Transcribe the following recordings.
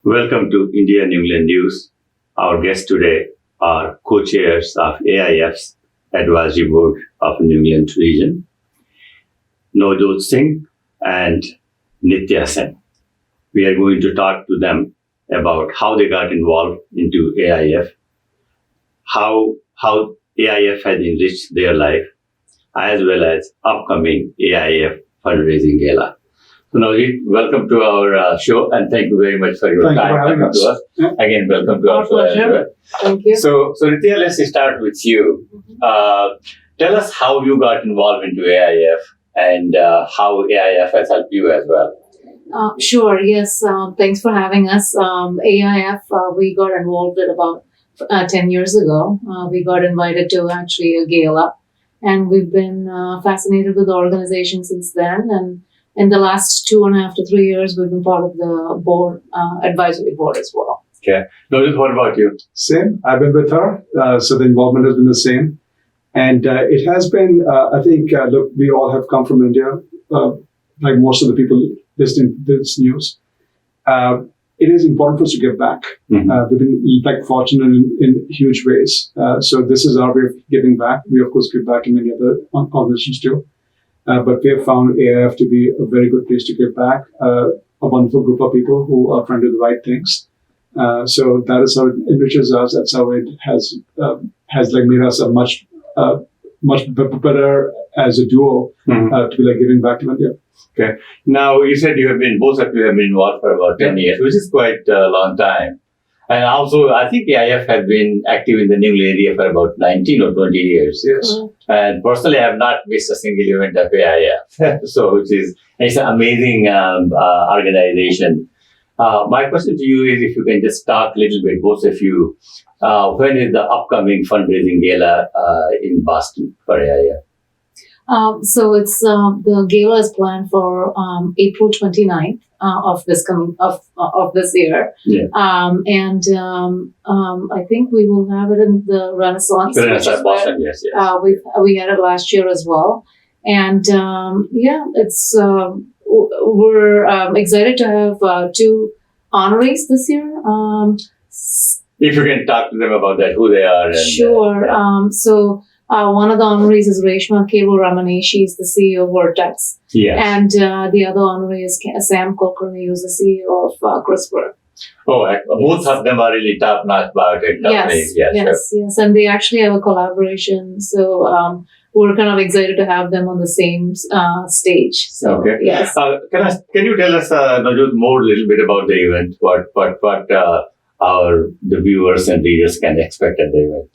Welcome to India New England News. Our guests today are co-chairs of AIF's Advisory Board of New England region, Navjot Singh and Nithya Singh. We are going to talk to them about how they got involved into AIF, how AIF has enriched their life, as well as upcoming AIF fundraising gala. So Navjot, welcome to our show, and thank you very much for your time coming to us. Again, welcome to our show as well. Thank you. So Nithya, let's start with you. Tell us how you got involved into AIF and how AIF has helped you as well. Sure, yes. Thanks for having us. AIF, we got involved at about 10 years ago. We got invited to actually a gala, and we've been fascinated with the organization since then. And in the last 2.5 to 3 years, we've been part of the board, advisory board as well. Okay. Notice, what about you? Same. I've been with her, so the involvement has been the same. And it has been, I think, look, we all have come from India, like most of the people listening to this news. It is important for us to give back. Mm-hmm. We've been fortunate in huge ways. So this is our way of giving back. We, of course, give back in many other organizations too. But we have found AIF to be a very good place to give back, a wonderful group of people who are trying to do the right things. So that is how it enriches us. That's how it has made us a much better as a duo to be giving back to India. Okay. Now, you said both of you have been involved for about 10 years, which is quite a long time. And also, I think AIF has been active in the New England area for about 19 or 20 years. Yes. And personally, I have not missed a single event of AIF. So it's an amazing organization. My question to you is if you can just talk a little bit, both of you, when is the upcoming fundraising gala in Boston for AIF? So it's the gala is planned for April 29th of this year. Yeah. I think we will have it in the Renaissance. Renaissance Boston, yes. We had it last year as well, and it's we're excited to have 2 honorees this year. If you can talk to them about that, who they are. And, sure. So one of the honorees is Reshma Ramani. She's the CEO of Vertex. Yes. And the other honoree is Sam Kulkarni, who's the CEO of CRISPR. Oh, both of them are really top-notch biotech companies. Yes. And they actually have a collaboration. So we're kind of excited to have them on the same stage. So, okay. Yes. Can you tell us Navjot, more a little bit about the event? What the viewers and readers can expect at the event?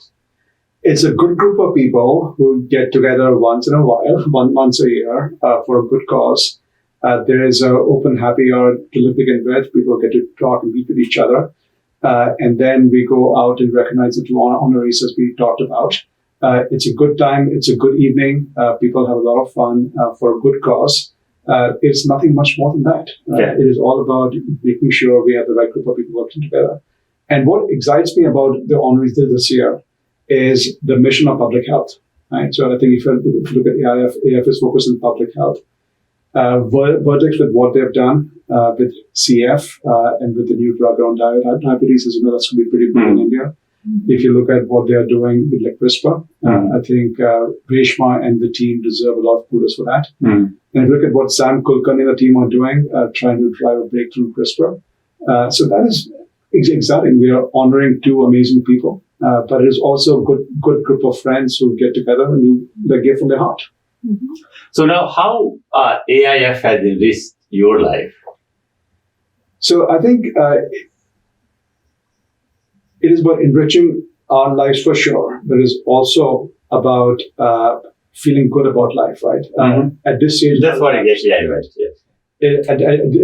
It's a good group of people who get together once in a while, once a year, for a good cause. There is an open happy hour to begin with. People get to talk and meet with each other. And then we go out and recognize the 2 honorees as we talked about. It's a good time. It's a good evening. People have a lot of fun for a good cause. It's nothing much more than that. It is all about making sure we have the right group of people working together. And what excites me about the honorees this year is the mission of public health. Right? So I think if you look at AIF is focused on public health. Vertex, with what they've done with CF and with the new drug around diabetes, as you know, that's going to be pretty big in India. If you look at what they are doing with CRISPR, I think Reshma and the team deserve a lot of kudos for that. And if you look at what Sam Kulkarni and the team are doing, trying to drive a breakthrough in CRISPR. So that is exciting. We are honoring 2 amazing people. But it is also a good group of friends who get together and they give from their heart. Mm-hmm. So now, how AIF has enriched your life? So I think it is about enriching our lives for sure, but it is also about feeling good about life, right? At this stage, that's what I guess. Yes. At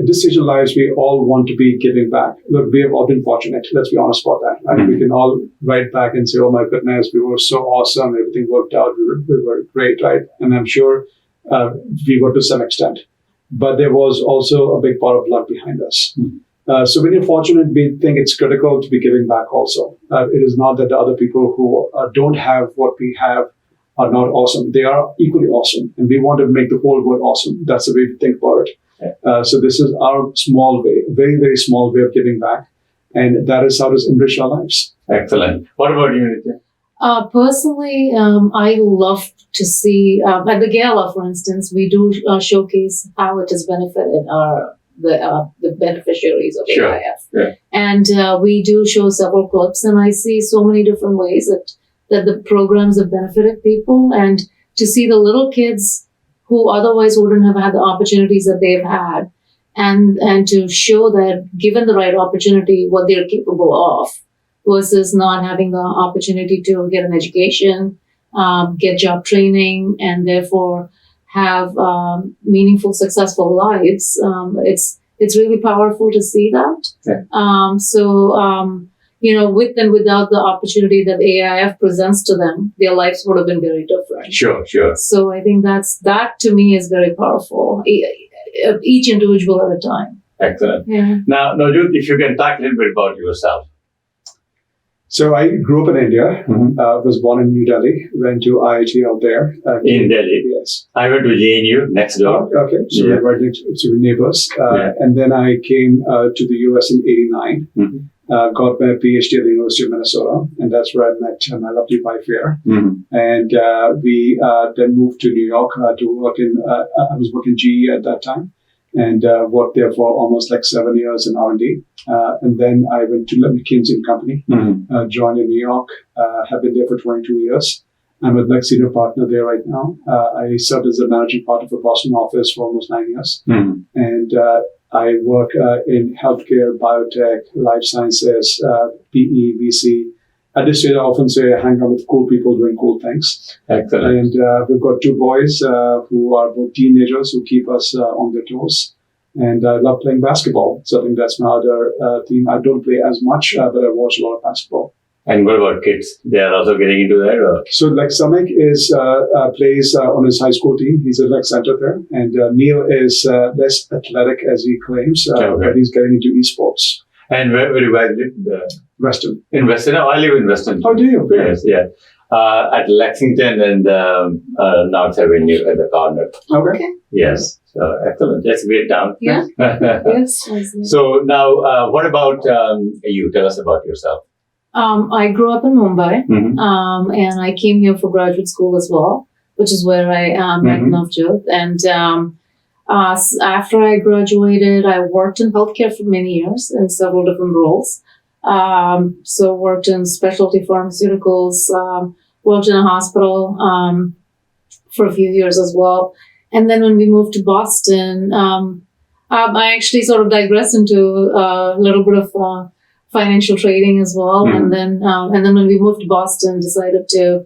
this stage of lives, we all want to be giving back. Look, we have all been fortunate. Let's be honest about that. Right? We can all write back and say, "Oh my goodness, we were so awesome. Everything worked out. We were great," right? And I'm sure we were to some extent, but there was also a big part of luck behind us. So when you're fortunate, we think it's critical to be giving back. Also, it is not that the other people who don't have what we have are not awesome. They are equally awesome, and we want to make the whole world awesome. That's the way we think about it. So this is our small way, very, very small way of giving back. And that is how to enrich our lives. Excellent. What about you, Nithya? Personally, I love to see at the gala, for instance, we do showcase how it has benefited the beneficiaries of Sure. AIF, Yeah. and we do show several clips, and I see so many different ways that the programs have benefited people, and to see the little kids who otherwise wouldn't have had the opportunities that they've had, and to show that given the right opportunity, what they're capable of, versus not having the opportunity to get an education, get job training, and therefore have meaningful, successful lives. It's really powerful to see that. Yeah. With and without the opportunity that AIF presents to them, their lives would have been very different. Sure. So I think that to me is very powerful. Each individual at a time. Excellent. Yeah. Now, Navjot, if you can talk a little bit about yourself. So I grew up in India. Mhm. Was born in New Delhi. Went to IIT out there. In Delhi? Yes. I went to JNU next door. Okay. So Yeah. we're right next to neighbors. Yeah. And then I came to the US in '89. Mhm. Got my PhD at the University of Minnesota, and that's where I met my lovely wife here. Mhm. And we then moved to New York to work in. I was working GE at that time, and worked there for almost like 7 years in R&D. And then I went to McKinsey & Company, Mhm. joined in New York. Have been there for 22 years. I'm a senior partner there right now. I served as a managing partner for Boston office for almost 9 years. Mhm. And I work in healthcare, biotech, life sciences, PE, VC. At this stage, I often say I hang out with cool people doing cool things. Excellent. And we've got 2 boys who are both teenagers who keep us on their toes. And I love playing basketball. So I think that's my other theme. I don't play as much, but I watch a lot of basketball. And what about kids? They are also getting into that? Or? So like Samik plays on his high school team. He's a center there. And Neil is less athletic as he claims, Okay. but he's getting into esports. And where do you guys live? Western. In Western? Oh, I live in Western. Oh, do you? Yes, yeah. At Lexington and North Avenue at the corner. Okay. Yes. So excellent. That's a great town. Yeah. Yes. So now, what about you? Tell us about yourself. I grew up in Mumbai, Mhm. and I came here for graduate school as well, which is where I met Mhm. Navjot. And after I graduated, I worked in healthcare for many years in several different roles. So worked in specialty pharmaceuticals, worked in a hospital for a few years as well. And then when we moved to Boston, I actually sort of digressed into a little bit of financial trading as well. Mhm. And then when we moved to Boston, decided to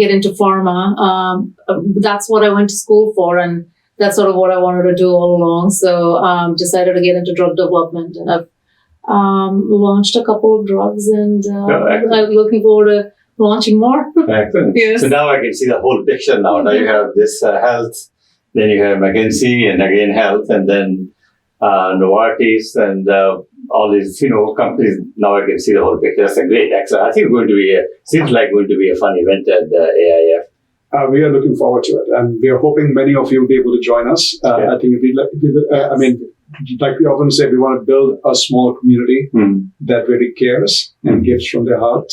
get into pharma. That's what I went to school for, and that's sort of what I wanted to do all along. So decided to get into drug development, and I've launched a couple of drugs, and excellent. I'm looking forward to launching more. Excellent. Yes. So now I can see the whole picture now. Now you have this health, then you have McKinsey, and again health, and then Novartis, and all these, companies. Now I can see the whole picture. That's a great, excellent. I think it's going to be seems like going to be a fun event at the AIF. We are looking forward to it, and we are hoping many of you will be able to join us. Yeah. I think like we often say, we want to build a small community that really cares and gives from their heart.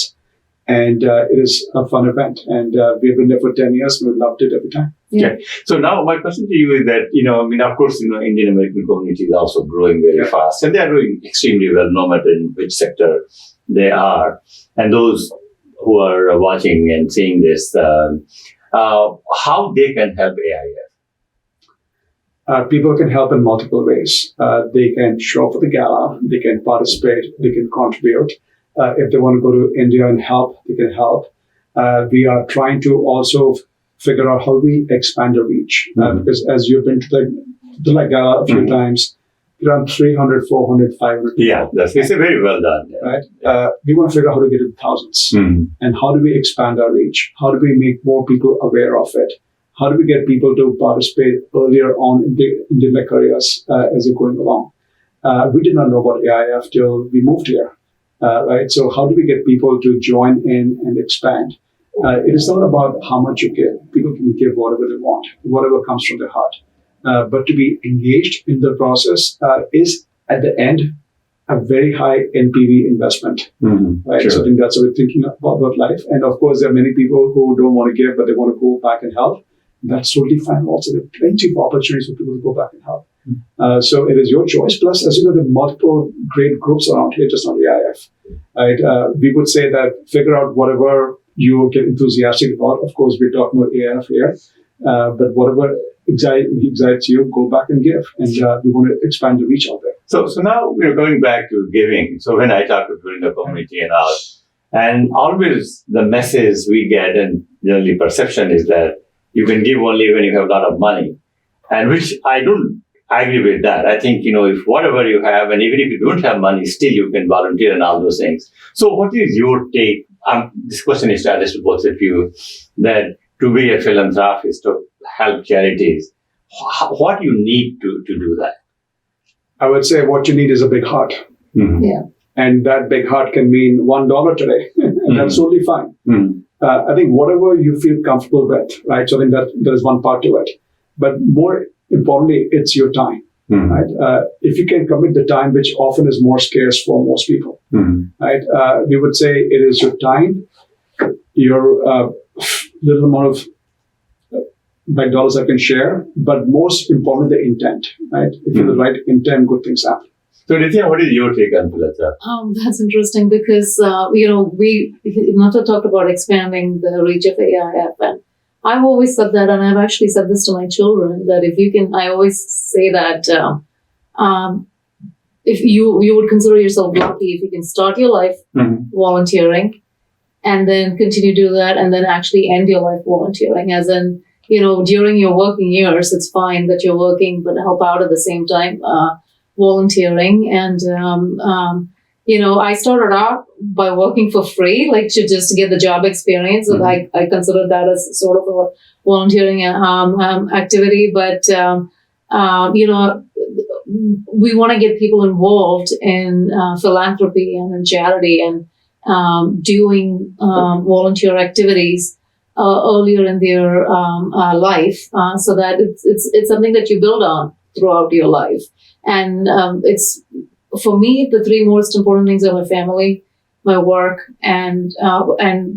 And it is a fun event, and we've been there for 10 years, and we've loved it every time. Yeah. So now my question to you is that, of course, Indian American community is also growing very fast, and they are doing extremely well no matter in which sector they are. And those who are watching and seeing this, how they can help AIF? People can help in multiple ways. They can show up for the gala, they can participate, they can contribute. If they want to go to India and help, they can help. We are trying to also figure out how we expand the reach. Because as you've been to the gala a few times, around 300, 400, 500 people. Yeah, it's very well done. Yeah. Right? We want to figure out how to get to thousands. And how do we expand our reach? How do we make more people aware of it? How do we get people to participate earlier on in their careers as they're going along? We did not know about AIF till we moved here. Right? So how do we get people to join in and expand? It is not about how much you give. People can give whatever they want, whatever comes from their heart. But to be engaged in the process is, at the end, a very high NPV investment, right? Sure. So I think that's what we're thinking about life. And of course, there are many people who don't want to give, but they want to go back and help. That's totally fine. Also, there are plenty of opportunities for people to go back and help. So it is your choice. Plus, as you know, there are multiple great groups around here, just not the AIF. Right? We would say that figure out whatever you get enthusiastic about. Of course, we're talking about AIF here, but whatever excites you, go back and give. And we want to expand the reach out there. So now we're going back to giving. So when I talk to people in the community and all, and always the message we get and generally perception is that you can give only when you have a lot of money, and which I don't agree with that. I think, if whatever you have, and even if you don't have money, still you can volunteer and all those things. So what is your take? This question is addressed to both of you, that to be a philanthropist, to help charities, what you need to do that? I would say what you need is a big heart. Yeah. And that big heart can mean $1 today. And that's totally fine. I think whatever you feel comfortable with, right? So I think that there is one part to it. But more importantly, it's your time, right? If you can commit the time, which often is more scarce for most people, right? We would say it is your time, your little amount of like dollars I can share, but most importantly, the intent, right? If you have the right intent, good things happen. So, Nithya, what is your take on philanthropy? That's interesting because, we Navjot talked about expanding the reach of AIF, and I've always said that, and I've actually said this to my children, that if you can, I always say that if you would consider yourself lucky if you can start your life volunteering and then continue to do that and then actually end your life volunteering, as in, during your working years, it's fine that you're working, but help out at the same time, volunteering. And, I started out by working for free, like to just get the job experience. And I consider that as sort of a volunteering activity. But, we want to get people involved in philanthropy and in charity and doing volunteer activities earlier in their life, so that it's something that you build on throughout your life. And it's, for me, the three most important things are my family, my work, and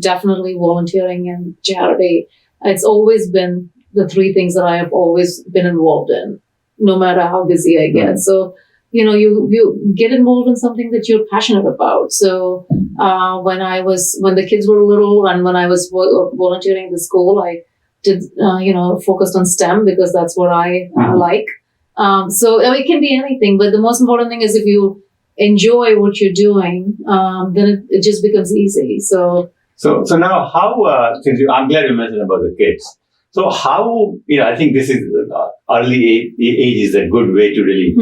definitely volunteering and charity. It's always been the three things that I have always been involved in, no matter how busy I get. So, you get involved in something that you're passionate about. So when the kids were little and when I was volunteering at the school, I did, focused on STEM because that's what I like. So it can be anything, but the most important thing is if you enjoy what you're doing, then it just becomes easy. So now how, I'm glad you mentioned about the kids. So how, I think this is early age is a good way to really,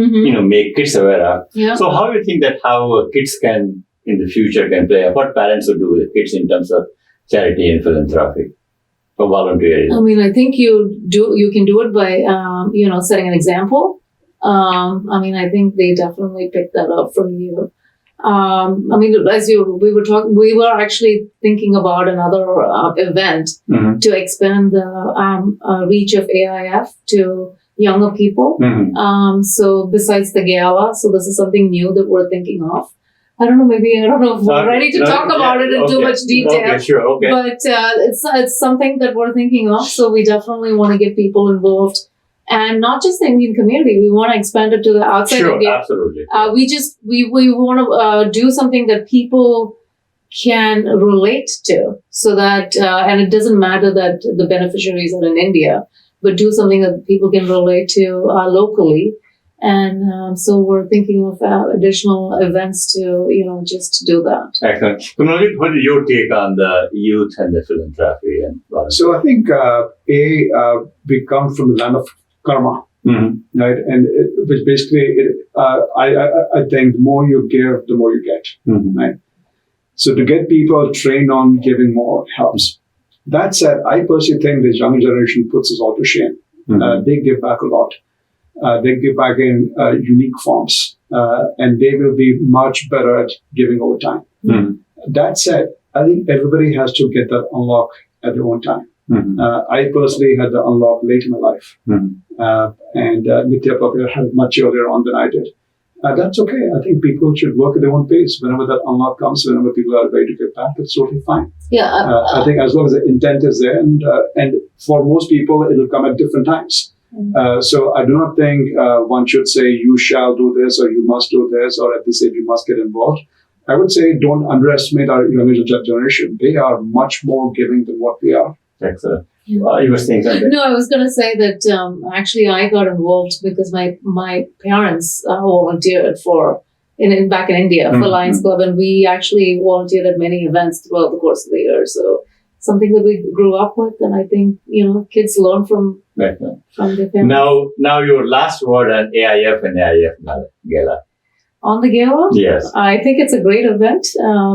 make kids aware of. Yeah. So how do you think that how kids can, in the future, can play, what parents would do with kids in terms of charity and philanthropy or volunteering? I think you can do it by, setting an example. I think they definitely picked that up from you. We were actually thinking about another event to expand the reach of AIF to younger people. So besides the gala, so this is something new that we're thinking of. I don't know if we're ready to talk about it in too much detail. Okay, sure, okay. But it's something that we're thinking of. So we definitely want to get people involved. And not just the Indian community, we want to expand it to the outside India. Absolutely. We want to do something that people can relate to, so that and it doesn't matter that the beneficiaries are in India, but do something that people can relate to locally. And so we're thinking of additional events to just do that. Excellent. Kunal, what is your take on the youth and the philanthropy and volunteering? So I think we come from the land of karma, right? And which basically, I think the more you give, the more you get, right? So to get people trained on giving more helps. That said, I personally think this younger generation puts us all to shame. They give back a lot. They give back in unique forms, and they will be much better at giving over time. That said, I think everybody has to get that unlock at their own time. I personally had the unlock late in my life. And Nithya probably had it much earlier on than I did. That's okay. I think people should work at their own pace. Whenever that unlock comes, whenever people are ready to get back, that's totally fine. Yeah. I think as long as the intent is there, and for most people, it'll come at different times. So I do not think one should say you shall do this or you must do this or at this age you must get involved. I would say don't underestimate our younger generation. They are much more giving than what we are. Excellent. You were saying something? No, I was going to say that actually I got involved because my parents volunteered back in India for Lions Club, and we actually volunteered at many events throughout the course of the year. So something that we grew up with, and I think kids learn from their parents. Now your last word on AIF and AIF Gala. On the gala? Yes. I think it's a great event.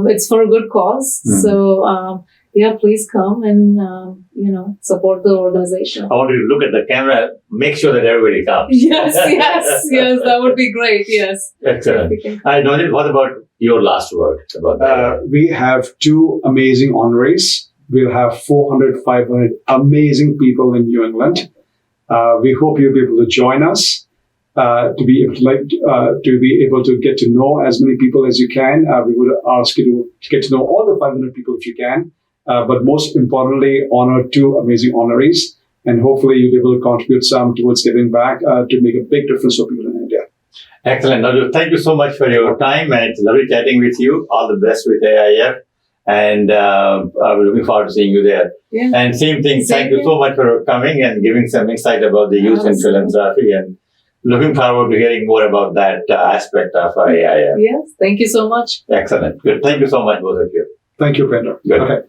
It's for a good cause. So, please come and, support the organization. I want you to look at the camera, make sure that everybody comes. Yes, that would be great, yes. Excellent. Navjot, what about your last word about that? We have 2 amazing honorees. We'll have 400, 500 amazing people in New England. We hope you'll be able to join us. To be able to get to know as many people as you can. We would ask you to get to know all the 500 people if you can. But most importantly, honor 2 amazing honorees. And hopefully you'll be able to contribute some towards giving back to make a big difference for people in India. Excellent. Navjot, thank you so much for your time. And it's lovely chatting with you. All the best with AIF. And I'm looking forward to seeing you there. Yeah. And same thing. Thank you so much for coming and giving some insight about the youth and philanthropy. And looking forward to hearing more about that aspect of AIF. Yes, thank you so much. Excellent. Good. Thank you so much, both of you. Thank you, Brenda. Good. Okay.